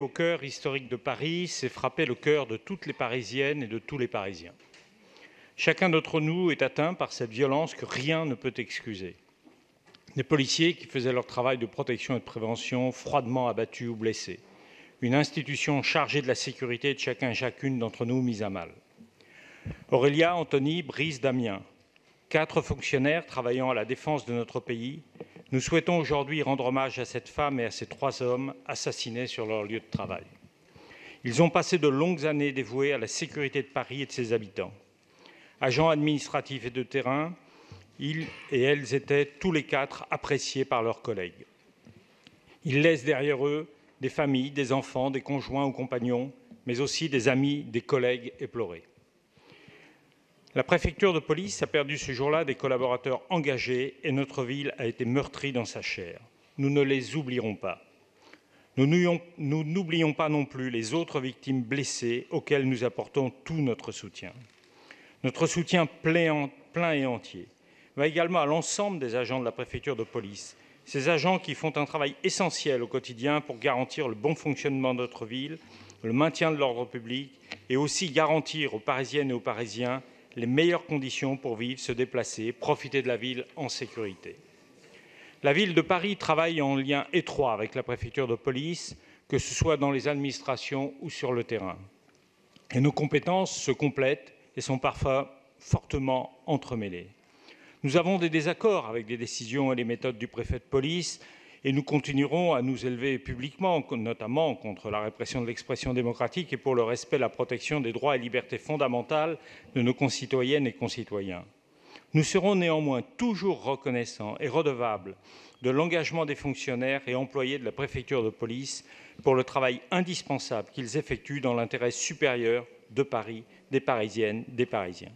Au cœur historique de Paris, c'est frapper le cœur de toutes les Parisiennes et de tous les Parisiens. Chacun d'entre nous est atteint par cette violence que rien ne peut excuser. Des policiers qui faisaient leur travail de protection et de prévention, froidement abattus ou blessés. Une institution chargée de la sécurité de chacun et chacune d'entre nous mise à mal. Aurélia, Anthony, Brice, Damien, 4 fonctionnaires travaillant à la défense de notre pays. Nous souhaitons aujourd'hui rendre hommage à cette femme et à ces 3 hommes assassinés sur leur lieu de travail. Ils ont passé de longues années dévoués à la sécurité de Paris et de ses habitants. Agents administratifs et de terrain, ils et elles étaient tous les 4 appréciés par leurs collègues. Ils laissent derrière eux des familles, des enfants, des conjoints ou compagnons, mais aussi des amis, des collègues éplorés. La préfecture de police a perdu ce jour-là des collaborateurs engagés et notre ville a été meurtrie dans sa chair. Nous ne les oublierons pas. Nous n'oublions pas non plus les autres victimes blessées auxquelles nous apportons tout notre soutien. Notre soutien plein et entier va également à l'ensemble des agents de la préfecture de police, ces agents qui font un travail essentiel au quotidien pour garantir le bon fonctionnement de notre ville, le maintien de l'ordre public et aussi garantir aux Parisiennes et aux Parisiens les meilleures conditions pour vivre, se déplacer, profiter de la ville en sécurité. La ville de Paris travaille en lien étroit avec la préfecture de police, que ce soit dans les administrations ou sur le terrain. Et nos compétences se complètent et sont parfois fortement entremêlées. Nous avons des désaccords avec les décisions et les méthodes du préfet de police et nous continuerons à nous élever publiquement, notamment contre la répression de l'expression démocratique et pour le respect et la protection des droits et libertés fondamentales de nos concitoyennes et concitoyens. Nous serons néanmoins toujours reconnaissants et redevables de l'engagement des fonctionnaires et employés de la préfecture de police pour le travail indispensable qu'ils effectuent dans l'intérêt supérieur de Paris, des Parisiennes, des Parisiens.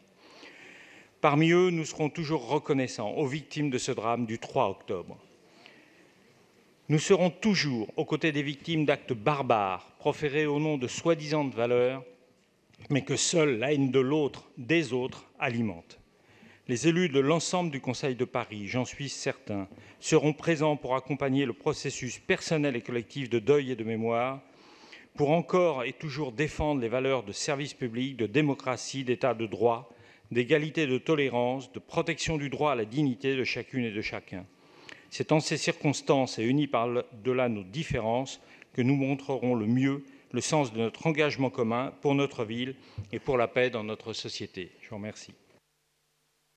Parmi eux, nous serons toujours reconnaissants aux victimes de ce drame du 3 octobre. Nous serons toujours aux côtés des victimes d'actes barbares, proférés au nom de soi-disant valeurs, mais que seule la haine de l'autre, des autres, alimente. Les élus de l'ensemble du Conseil de Paris, j'en suis certain, seront présents pour accompagner le processus personnel et collectif de deuil et de mémoire, pour encore et toujours défendre les valeurs de service public, de démocratie, d'état de droit, d'égalité, de tolérance, de protection du droit à la dignité de chacune et de chacun. C'est en ces circonstances et unis par-delà nos différences que nous montrerons le mieux le sens de notre engagement commun pour notre ville et pour la paix dans notre société. Je vous remercie.